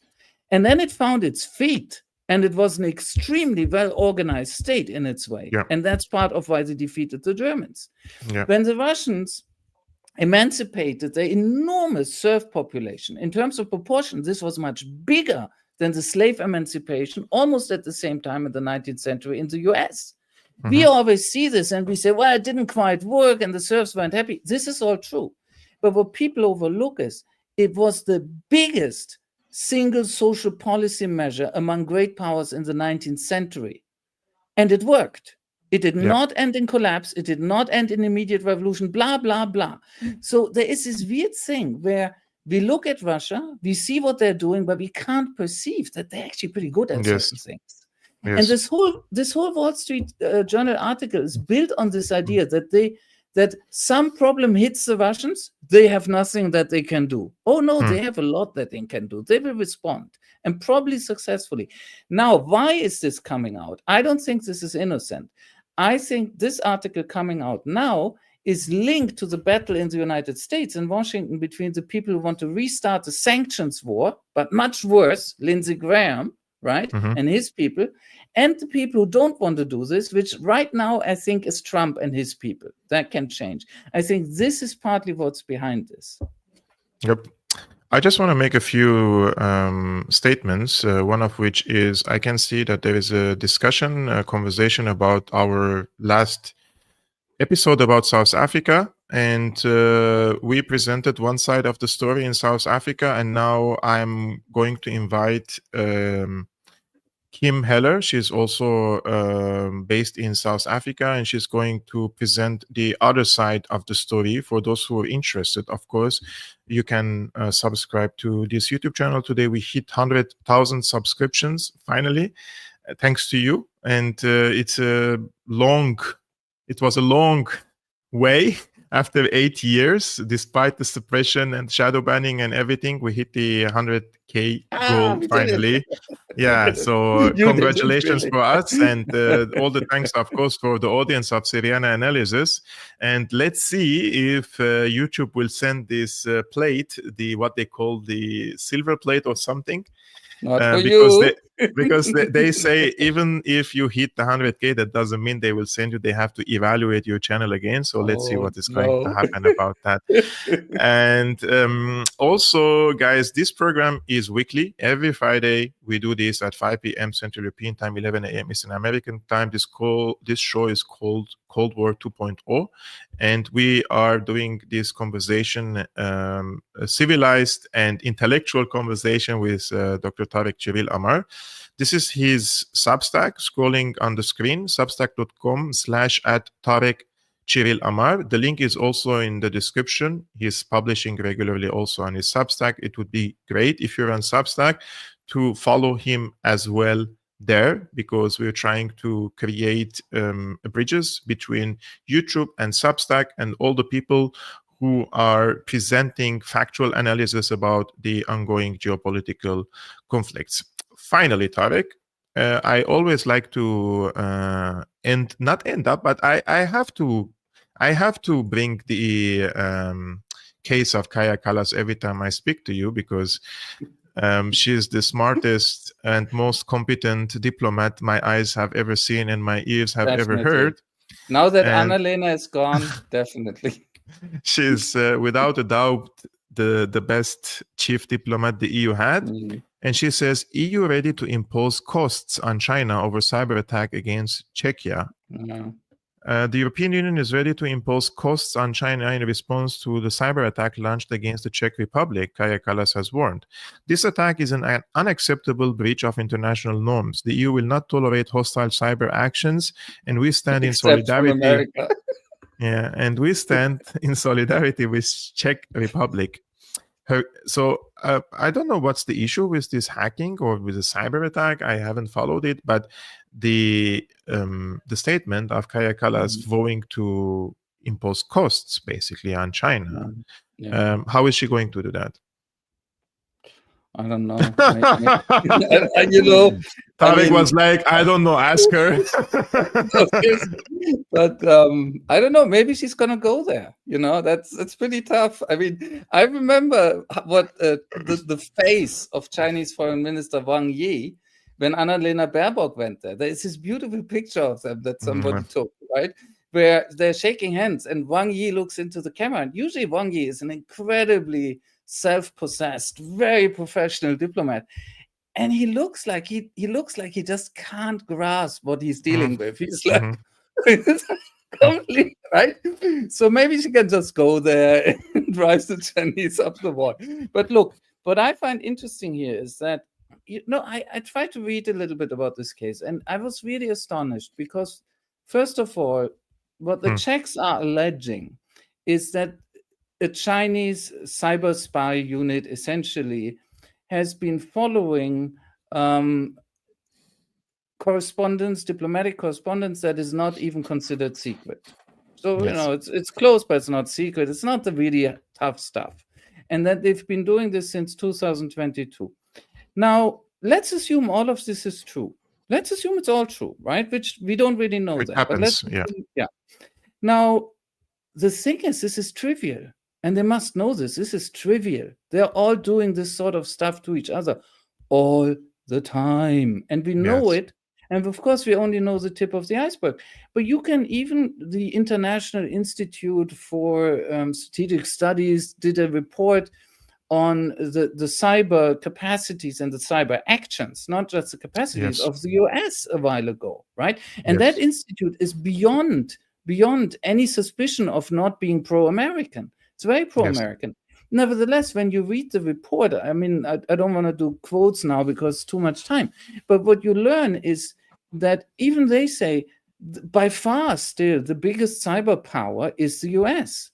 And then it found its feet And it was an extremely well-organized state in its way. Yeah. And that's part of why they defeated the Germans. Yeah. When the Russians emancipated their enormous serf population, in terms of proportion, this was much bigger than the slave emancipation, almost at the same time in the 19th century in the US. We always see this and we say, well, it didn't quite work and the serfs weren't happy. This is all true. But what people overlook is it was the biggest single social policy measure among great powers in the 19th century. And it worked. It did not end in collapse. It did not end in immediate revolution, blah, blah, blah. So there is this weird thing where we look at Russia, we see what they're doing, but we can't perceive that they're actually pretty good at certain things. Yes. And this whole Wall Street Journal article is built on this idea that some problem hits the Russians, they have nothing that they can do. Oh no, they have a lot that they can do. They will respond, and probably successfully. Now, why is this coming out? I don't think this is innocent. I think this article coming out now is linked to the battle in the United States and Washington between the people who want to restart the sanctions war, but much worse, Lindsey Graham, right, and his people, and the people who don't want to do this, which right now I think is Trump and his people. That can change. I think this is partly what's behind this. Yep. I just want to make a few statements, one of which is I can see that there is a discussion, a conversation about our last episode about South Africa, and we presented one side of the story in South Africa, and now I'm going to invite Kim Heller. She's also based in South Africa, and she's going to present the other side of the story. For those who are interested, of course, you can subscribe to this YouTube channel. Today we hit 100,000 subscriptions, finally, thanks to you. And it was a long way. After 8 years, despite the suppression and shadow banning and everything, we hit the 100K goal finally. Yeah, so congratulations for us, and all the thanks, of course, for the audience of Syriana Analysis. And let's see if YouTube will send this plate, what they call the silver plate or something. Not for you. Because they say even if you hit the 100K, that doesn't mean they will send you. They have to evaluate your channel again. So let's see what is going to happen about that. And also, guys, this program is weekly. Every Friday, we do this at 5 p.m. Central European Time, 11 a.m. Eastern American Time. This show is called Cold War 2.0. And we are doing this conversation, civilized and intellectual conversation with Dr. Tarik Cyril Amar. This is his Substack, scrolling on the screen, substack.com/@Tarik Cyril Amar. The link is also in the description. He's publishing regularly also on his Substack. It would be great if you're on Substack to follow him as well there, because we're trying to create bridges between YouTube and Substack and all the people who are presenting factual analysis about the ongoing geopolitical conflicts. Finally, Tarik, I always like to I have to bring the case of Kaja Kallas every time I speak to you, because she is the smartest and most competent diplomat my eyes have ever seen and my ears have ever heard. Now that Annalena is gone, definitely. She's without a doubt the best chief diplomat the EU had. And she says, EU ready to impose costs on China over cyber attack against Czechia. The European Union is ready to impose costs on China in response to the cyber attack launched against the Czech Republic, Kaja Kallas has warned. This attack is an unacceptable breach of international norms. The EU will not tolerate hostile cyber actions, and we stand in solidarity. Yeah, and we stand in solidarity with Czech Republic. I don't know what's the issue with this hacking or with the cyber attack. I haven't followed it, but the statement of Kaja Kallas vowing to impose costs basically on China. How is she going to do that? I don't know. Tarik was like, I don't know, ask her. But I don't know, maybe she's gonna go there. That's pretty tough. I mean, I remember what the face of Chinese Foreign Minister Wang Yi when Annalena Baerbock went there. There is this beautiful picture of them that somebody took, right? Where they're shaking hands and Wang Yi looks into the camera. And usually Wang Yi is an incredibly self-possessed, very professional diplomat. And he looks like he just can't grasp what he's dealing with. He's like, completely, right? So maybe she can just go there and drive the Chinese up the wall. But look, what I find interesting here is that, I tried to read a little bit about this case, and I was really astonished because, first of all, what the Czechs are alleging is that a Chinese cyber spy unit essentially has been following diplomatic correspondence that is not even considered secret. So, it's close, but it's not secret. It's not the really tough stuff. And that they've been doing this since 2022. Now, let's assume all of this is true. Let's assume it's all true, right? Which we don't really know that. Happens, but Now, the thing is, this is trivial. And they must know this. This is trivial. They're all doing this sort of stuff to each other all the time. And we know it. And of course, we only know the tip of the iceberg. But you can even, the International Institute for Strategic Studies did a report on the cyber capacities and the cyber actions, not just the capacities of the US a while ago, right? And that institute is beyond any suspicion of not being pro-American. It's very pro-American. Nevertheless, when you read the report, I mean, I don't want to do quotes now because it's too much time, but what you learn is that even they say, by far still, the biggest cyber power is the US.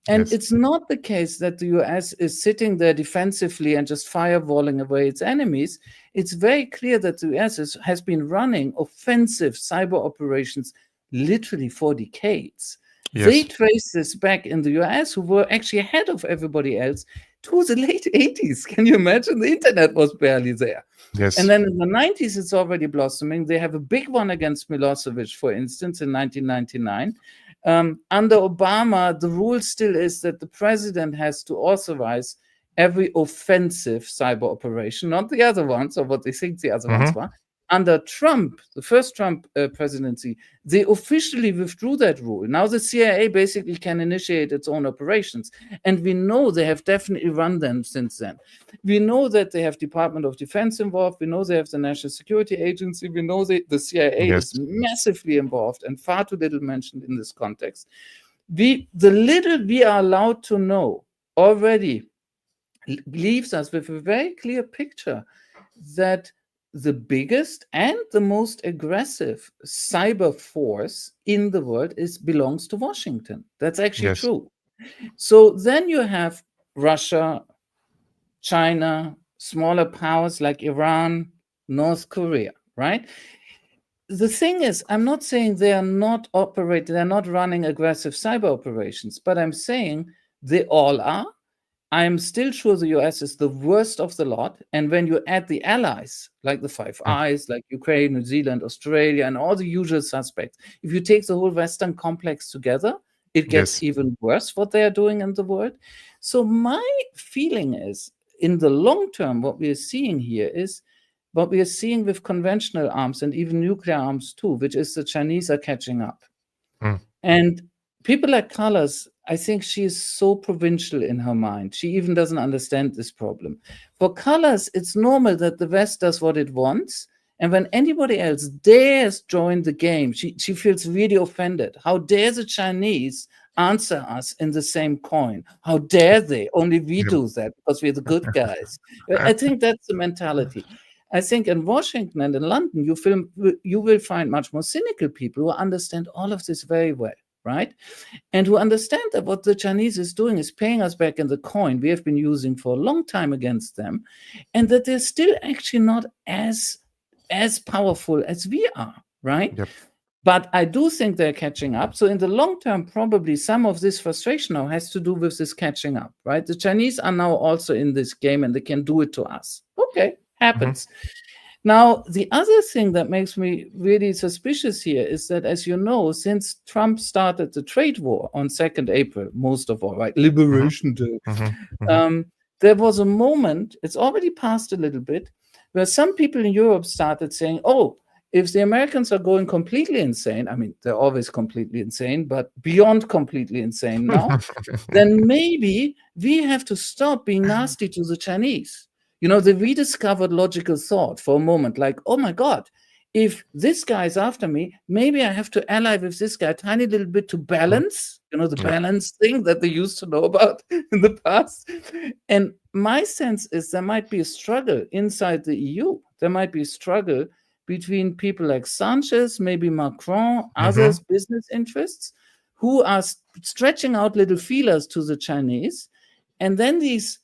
And it's not the case that the US is sitting there defensively and just firewalling away its enemies. It's very clear that the US has been running offensive cyber operations literally for decades. They trace this back in the US, who were actually ahead of everybody else, to the late 80s. Can you imagine? The internet was barely there. And then in the 90s, it's already blossoming. They have a big one against Milosevic, for instance, in 1999. Under Obama, the rule still is that the president has to authorize every offensive cyber operation, not the other ones, or what they think the other ones were. Under Trump, the first Trump presidency, they officially withdrew that rule. Now the CIA basically can initiate its own operations. And we know they have definitely run them since then. We know that they have Department of Defense involved. We know they have the National Security Agency. We know that the CIA is massively involved and far too little mentioned in this context. The little we are allowed to know already leaves us with a very clear picture that the biggest and the most aggressive cyber force in the world belongs to Washington. That's actually true. So then you have Russia, China, smaller powers like Iran, North Korea, right? The thing is, I'm not saying they're not running aggressive cyber operations, but I'm saying they all are. I'm still sure the US is the worst of the lot. And when you add the allies, like the Five Eyes, like Ukraine, New Zealand, Australia, and all the usual suspects, if you take the whole Western complex together, it gets even worse what they are doing in the world. So my feeling is, in the long term, what we are seeing here is what we are seeing with conventional arms and even nuclear arms too, which is the Chinese are catching up. And people like Callas, I think she is so provincial in her mind. She even doesn't understand this problem. For Callas, it's normal that the West does what it wants. And when anybody else dares join the game, she feels really offended. How dare the Chinese answer us in the same coin? How dare they? Only we do that because we're the good guys. I think that's the mentality. I think in Washington and in London, you will find much more cynical people who understand all of this very well. Right? And who understand that what the Chinese is doing is paying us back in the coin we have been using for a long time against them, and that they're still actually not as powerful as we are, right? But I do think they're catching up. So in the long term, probably some of this frustration now has to do with this catching up, right? The Chinese are now also in this game and they can do it to us. Okay, happens. Now, the other thing that makes me really suspicious here is that, as you know, since Trump started the trade war on 2nd April, most of all, right, Liberation Day, there was a moment, it's already passed a little bit, where some people in Europe started saying, oh, if the Americans are going completely insane, I mean, they're always completely insane, but beyond completely insane now, then maybe we have to stop being nasty to the Chinese. You know, they rediscovered logical thought for a moment, like, oh my God, if this guy is after me, maybe I have to ally with this guy a tiny little bit to balance, you know, the balance thing that they used to know about in the past. And my sense is there might be a struggle inside the EU. There might be a struggle between people like Sanchez, maybe Macron, others, business interests, who are stretching out little feelers to the Chinese. And then these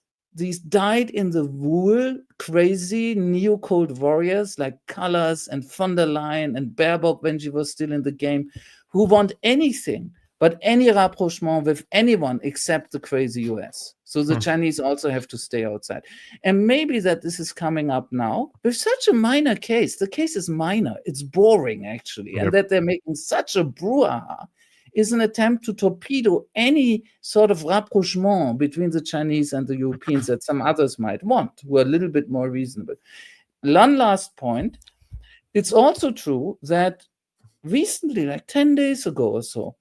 dyed-in-the-wool, crazy neo-cold warriors like Callas and von der Leyen and Baerbock when she was still in the game, who want anything but any rapprochement with anyone except the crazy US. So the Chinese also have to stay outside. And maybe that this is coming up now with such a minor case. The case is minor. It's boring, actually. And that they're making such a brouhaha is an attempt to torpedo any sort of rapprochement between the Chinese and the Europeans that some others might want, who are a little bit more reasonable. One last point. It's also true that recently, like 10 days ago or so,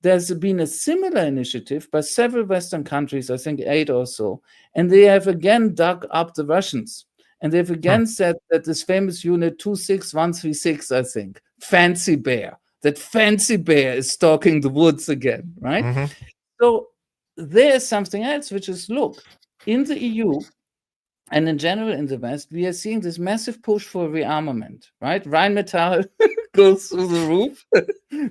there's been a similar initiative by several Western countries, I think 8 or so, and they have again dug up the Russians. And they've again said that this famous unit 26136, I think, Fancy Bear, that Fancy Bear is stalking the woods again, right? So there's something else, which is, look, in the EU and in general in the West, we are seeing this massive push for rearmament, right? Rheinmetall goes through the roof,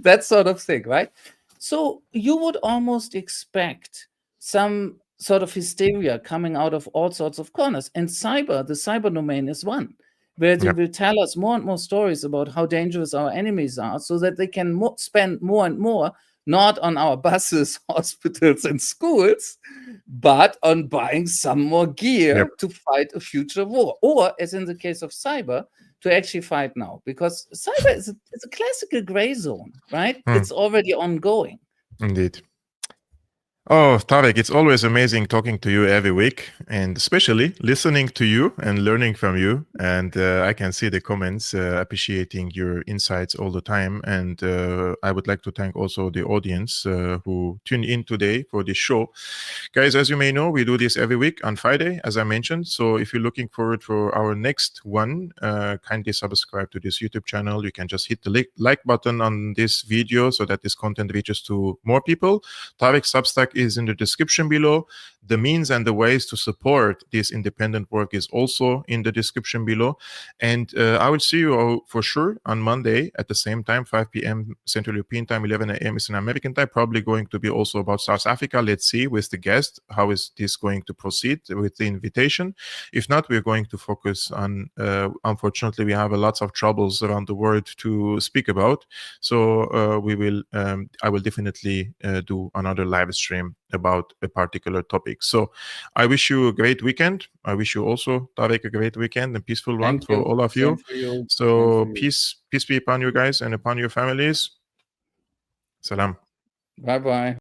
that sort of thing, right? So you would almost expect some sort of hysteria coming out of all sorts of corners. And the cyber domain is one, where they will tell us more and more stories about how dangerous our enemies are so that they can spend more and more, not on our buses, hospitals, and schools, but on buying some more gear to fight a future war. Or, as in the case of cyber, to actually fight now. Because cyber is a classical gray zone, right? It's already ongoing. Indeed. Oh, Tarik, it's always amazing talking to you every week, and especially listening to you and learning from you. And I can see the comments appreciating your insights all the time. And I would like to thank also the audience who tuned in today for this show. Guys, as you may know, we do this every week on Friday, as I mentioned. So if you're looking forward for our next one, kindly subscribe to this YouTube channel. You can just hit the like button on this video so that this content reaches to more people. Tarik's Substack is in the description below. The means and the ways to support this independent work is also in the description below. And I will see you all for sure on Monday at the same time, 5 p.m. Central European time, 11 a.m. Eastern American time. Probably going to be also about South Africa. Let's see with the guest, how is this going to proceed with the invitation. If not, we're going to focus on, unfortunately, we have lots of troubles around the world to speak about. So I will definitely do another live stream about a particular topic. So I wish you a great weekend. I wish you also, Tarik, a great weekend and peaceful one for all of you. So peace be upon you guys and upon your families. Salam. Bye-bye.